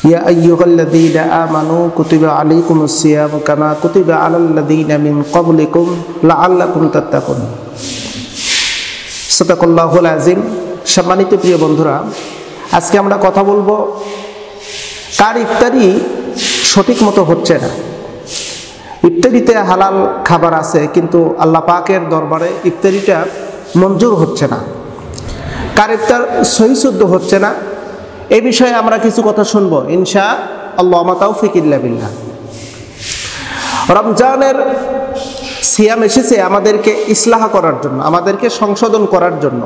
ইয়া আইয়ুহাল্লাযীনা আমানু কুতিবা আলাইকুমুস সিয়ামু কামা কুতিবা আলাল্লাযীনা মিন ক্বাবলিকুম লাআল্লাকুম তাত্তাকুন। সাদাকাল্লাহুল আযীম। সম্মানিত প্রিয় বন্ধুরা, আজকে আমরা কথা বলবো কার ইফতারি সঠিক মতো হচ্ছে না। ইফতারিতে হালাল খাবার আছে, কিন্তু আল্লাহ পাকের দরবারে ইফতারিটা মঞ্জুর হচ্ছে না। কার ইফতার সহিশুদ্ধ হচ্ছে না, এই বিষয়ে আমরা কিছু কথা শুনবো ইনশাআল্লাহ। মা তাওফিক ইল্লা বিল্লাহ। রমজানের সিয়াম এসেছে আমাদেরকে ইসলাহ করার জন্য, আমাদেরকে সংশোধন করার জন্য।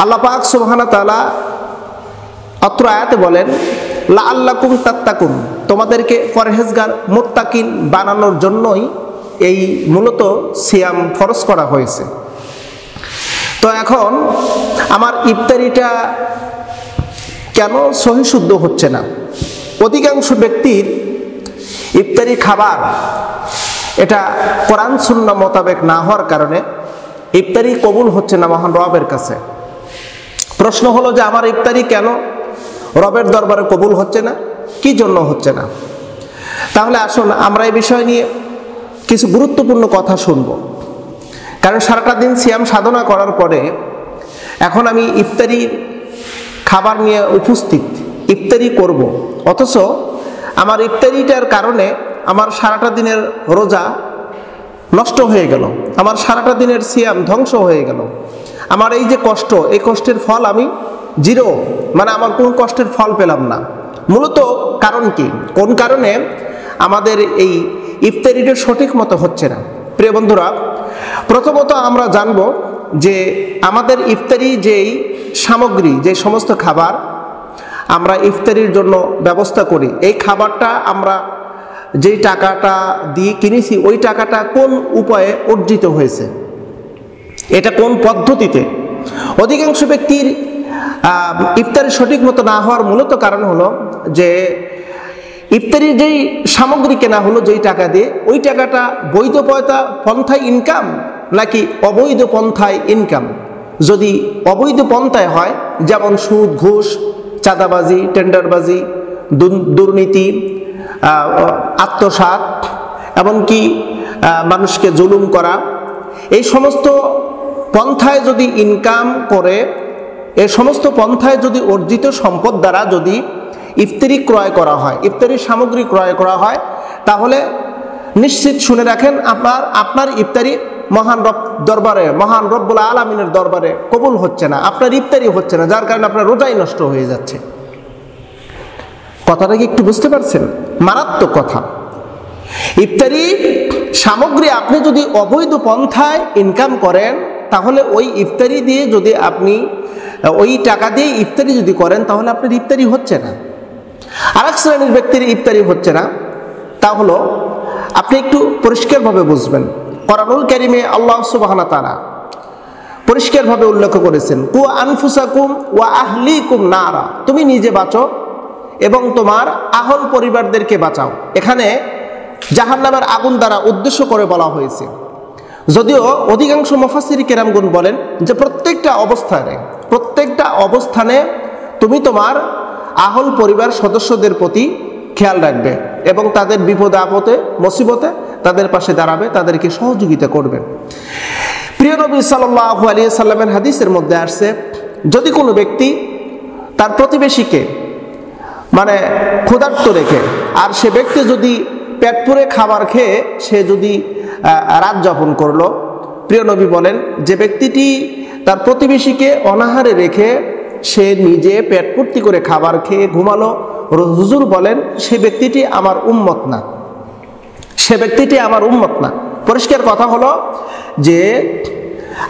আল্লাহ পাক সুবহানাহু ওয়া তাআলা অত্র আয়াতে বলেন, লাআল্লাকুম তাত্তাকুন, তোমাদেরকে পরহেজগার মুত্তাকিন বানানোর জন্যই এই মূলত সিয়াম ফরজ করা হয়েছে। তো এখন আমার ইফতারিটা কেন সহিশুদ্ধ হচ্ছে না? অধিকাংশ ব্যক্তির ইফতারি খাবার এটা কোরআন সুন্নাহ মোতাবেক না হওয়ার কারণে ইফতারি কবুল হচ্ছে না মহান রবের কাছে। প্রশ্ন হলো যে আমার ইফতারি কেন রবের দরবারে কবুল হচ্ছে না, কি জন্য হচ্ছে না? তাহলে আসুন আমরা এই বিষয় নিয়ে কিছু গুরুত্বপূর্ণ কথা শুনব। কারণ সারাটা দিন সিয়াম সাধনা করার পরে এখন আমি ইফতারি খাবার নিয়ে উপস্থিত, ইফতারি করব, অথচ আমার ইফতারিটার কারণে আমার সারাটা দিনের রোজা নষ্ট হয়ে গেল, আমার সারাটা দিনের সিয়াম ধ্বংস হয়ে গেল। আমার এই যে কষ্ট, এই কষ্টের ফল আমি জিরো, মানে আমার কোনো কষ্টের ফল পেলাম না। মূলত কারণ কি, কোন কারণে আমাদের এই ইফতারিটা সঠিক মতো হচ্ছে না? প্রিয় বন্ধুরা, প্রথমত আমরা জানব যে আমাদের ইফতারি যেই সামগ্রী, যে সমস্ত খাবার আমরা ইফতারির জন্য ব্যবস্থা করি, এই খাবারটা আমরা যেই টাকাটা দিয়ে কিনেছি ওই টাকাটা কোন উপায়ে অর্জিত হয়েছে, এটা কোন পদ্ধতিতে। অধিকাংশ ব্যক্তির ইফতারি সঠিক মতো না হওয়ার মূলত কারণ হলো যে ইফতারির যেই সামগ্রী কেনা হলো যেই টাকা দিয়ে, ওই টাকাটা বৈধ পন্থায় ইনকাম নাকি অবৈধ পন্থায় ইনকাম। যদি অবৈধ পন্থায় হয়, যেমন সুদ, ঘুষ, চাঁদাবাজি, টেন্ডারবাজি, দুর্নীতি, আত্মসাৎ, এমনকি মানুষকে জুলুম করা, এই সমস্ত পন্থায় যদি ইনকাম করে, এই সমস্ত পন্থায় যদি অর্জিত সম্পদ দ্বারা যদি ইফতারি ক্রয় করা হয়, ইফতারির সামগ্রী ক্রয় করা হয়, তাহলে নিশ্চিত শুনে রাখেন আপনার ইফতারি মহান রব দরবারে, মহান রব্বুল আলামিনের দরবারে কবুল হচ্ছে না, আপনার ইফতারি হচ্ছে না, যার কারণে আপনার রোজাই নষ্ট হয়ে যাচ্ছে। কথাটা কি একটু বুঝতে পারছেন? মারাত্মক কথা। ইফতারি সামগ্রী আপনি যদি অবৈধ পন্থায় ইনকাম করেন, তাহলে ওই ইফতারি দিয়ে যদি আপনি ওই টাকা দিয়ে ইফতারি যদি করেন, তাহলে আপনার ইফতারি হচ্ছে না। আরেক শ্রেণীর ব্যক্তির ইফতারি হচ্ছে না, তা হলো আপনি একটু পরিষ্কারভাবে বুঝবেন। কোরআনুল কারীমে আল্লাহ সুবহানাহু ওয়া তাআলা পরিষ্কারভাবে উল্লেখ করেছেন, কু আনফুসাকুম ওয়া আহলিকুম নারা, তুমি নিজে বাঁচো এবং তোমার আহল পরিবারদেরকে বাঁচাও। এখানে জাহান্নামের আগুন দ্বারা উদ্দেশ্য করে বলা হয়েছে। যদিও অধিকাংশ মুফাসসির কেরামগণ বলেন যে প্রত্যেকটা অবস্থানে তুমি তোমার আহল পরিবার সদস্যদের প্রতি খেয়াল রাখবে এবং তাদের বিপদে আপদে মুসিবতে তাদের পাশে দাঁড়াবে, তাদেরকে সহযোগিতা করবে। প্রিয় নবী সাল্লাল্লাহু আলাইহি সাল্লামের হাদিসের মধ্যে আসছে, যদি কোনো ব্যক্তি তার প্রতিবেশীকে মানে ক্ষুধার্ত রেখে, আর সে ব্যক্তি যদি পেট পুরে খাবার খেয়ে সে যদি রাত যাপন করলো, প্রিয় নবী বলেন যে ব্যক্তিটি তার প্রতিবেশীকে অনাহারে রেখে সে নিজে পেট পূর্তি করে খাবার খেয়ে ঘুমালো, হুজুর বলেন সে ব্যক্তিটি আমার উম্মত না, সে ব্যক্তিটি আমার উম্মত না। পরিষ্কার কথা হলো যে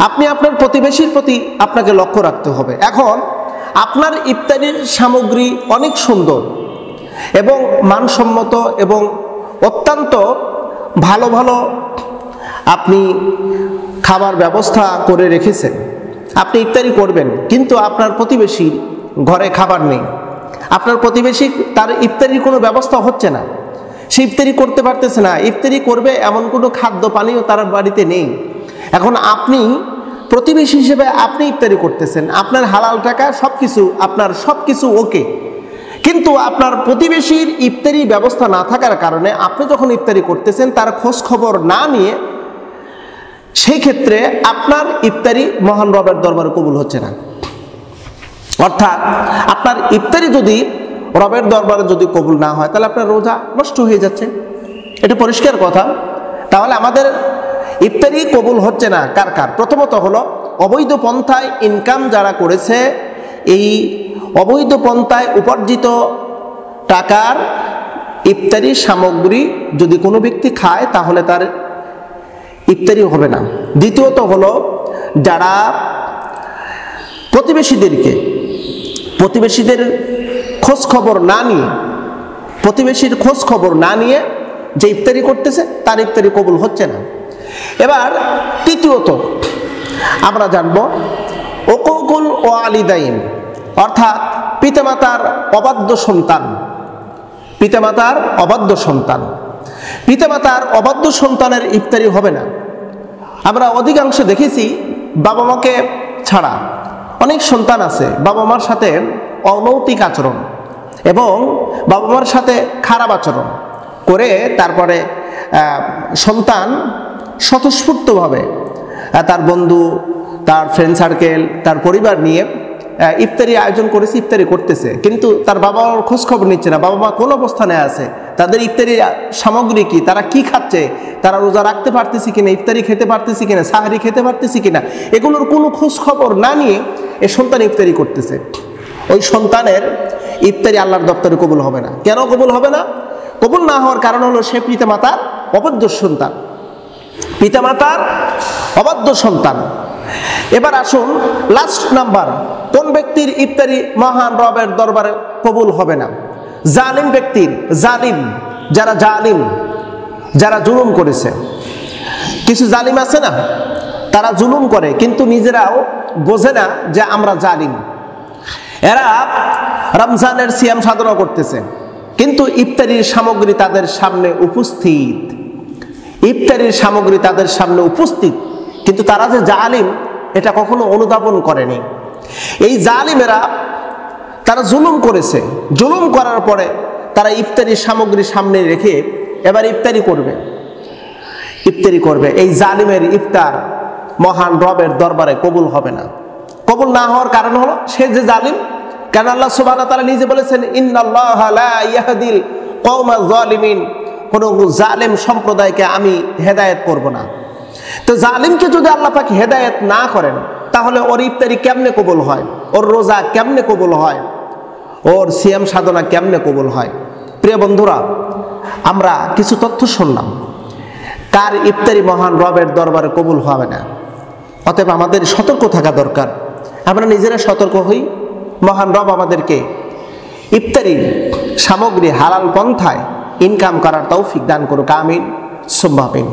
আপনি আপনার প্রতিবেশীর প্রতি আপনাকে লক্ষ্য রাখতে হবে। এখন আপনার ইফতারির সামগ্রী অনেক সুন্দর এবং মানসম্মত এবং অত্যন্ত ভালো ভালো আপনি খাবার ব্যবস্থা করে রেখেছেন, আপনি ইফতারি করবেন, কিন্তু আপনার প্রতিবেশীর ঘরে খাবার নেই, আপনার প্রতিবেশী তার ইফতারির কোনো ব্যবস্থা হচ্ছে না, সে ইফতারি করতে পারতেছে না, ইফতারি করবে এমন কোনো খাদ্য পানীয় তার বাড়িতে নেই। এখন আপনি প্রতিবেশী হিসেবে আপনি ইফতারি করতেছেন, আপনার হালাল টাকা সবকিছু, আপনার সবকিছু ওকে, কিন্তু আপনার প্রতিবেশীর ইফতারি ব্যবস্থা না থাকার কারণে আপনি যখন ইফতারি করতেছেন তার খোঁজ খবর না নিয়ে, সেই ক্ষেত্রে আপনার ইফতারি মহান রবের দরবারে কবুল হচ্ছে না। অর্থাৎ আপনার ইফতারি যদি রবের দরবারে যদি কবুল না হয়, তাহলে আপনার রোজা নষ্ট হয়ে যাচ্ছে, এটা পরিষ্কার কথা। তাহলে আমাদের ইফতারি কবুল হচ্ছে না কার কার? প্রথমত হলো অবৈধ পন্থায় ইনকাম যারা করেছে, এই অবৈধ পন্থায় উপার্জিত টাকার ইফতারি সামগ্রী যদি কোনো ব্যক্তি খায়, তাহলে তার ইফতারি হবে না। দ্বিতীয়ত হলো যারা প্রতিবেশীদের খোঁজ খবর না নিয়ে, প্রতিবেশীর খোঁজ খবর না নিয়ে যে ইফতারি করতেছে, তার ইফতারি কবুল হচ্ছে না। এবার তৃতীয়ত আমরা জানব উকুকুল ওয়ালিদাইন, অর্থাৎ পিতামাতার অবাধ্য সন্তান। পিতামাতার অবাধ্য সন্তানের ইফতারি হবে না। আমরা অধিকাংশ দেখেছি বাবা মাকে ছাড়া অনেক সন্তান আছে বাবা মার সাথে অনৈতিক আচরণ এবং বাবা মার সাথে খারাপ আচরণ করে, তারপরে সন্তান স্বতঃস্ফূর্তভাবে তার বন্ধু, তার ফ্রেন্ড সার্কেল, তার পরিবার নিয়ে ইফতারি আয়োজন করেছে, ইফতারি করতেছে, কিন্তু তার বাবা মার খোঁজ খবর নিচ্ছে না বাবা মা কোন অবস্থানে আছে, তাদের ইফতারি সামগ্রী কি, তারা কি খাচ্ছে, তারা রোজা রাখতে পারতেছে কিনা, ইফতারি খেতে পারতেছে কিনা, সাহারি খেতে পারতেছে কিনা, এগুলোর কোনো খোঁজ খবর না নিয়ে এই সন্তান ইফতারি করতেছে। ওই সন্তানের ইফতারি আল্লাহর দপ্তরে কবুল হবে না। কেন কবুল হবে না? কবুল না হওয়ার কারণ হলো সে পিতামাতার অবাধ্য সন্তান, পিতামাতার অবাধ্য সন্তান। এবার আসুন লাস্ট নাম্বার, কোন ব্যক্তির ইফতারি মহান রবের দরবারে কবুল হবে না? জালিম ব্যক্তির। যারা জুলুম করেছে। কিছু জালিম আছে না, তারা জুলুম করে কিন্তু নিজেরাও বোঝে না যে আমরা জালিম। এরা রমজানের সিয়াম সাধনা করতেছে, কিন্তু ইফতারির সামগ্রী তাদের সামনে উপস্থিত, কিন্তু তারা যে জালিম এটা কখনো অনুধাবন করেনি। এই জালিমেরা তারা জুলুম করেছে, জুলুম করার পরে তারা ইফতারির সামগ্রী সামনে রেখে এবার ইফতারি করবে। এই জালিমের ইফতার মহান রবের দরবারে কবুল হবে না। কবুল না হওয়ার কারণ হলো সে যে জালিম। কারণ আল্লাহ সুবহানাহু ওয়া তাআলা নিজে বলেছেন, ইন্নাল্লাহা লা ইয়াহদিল কওমাজ জালিমিন, কোন জালিম সম্প্রদায়কে আমি হেদায়েত করব না। তো জালিমকে যদি আল্লাহ পাক হেদায়েত না করেন, তাহলে ওর ইফতারি কেমনে কবুল হয়, ওর রোজা কেমনে কবুল হয়, ওর সিয়াম সাধনা কেমনে কবুল হয়? প্রিয় বন্ধুরা, আমরা কিছু তথ্য শুনলাম কার ইফতারি মহান রবের দরবারে কবুল হবে না। অতএব আমাদের সতর্ক থাকা দরকার। আমরা নিজেরা সতর্ক হই, মহান রব আমাদেরকে ইফতারি সামগ্রী হালাল পন্থায় ইনকাম করার তৌফিক দান করুক। আমিন সুম্মা আমিন।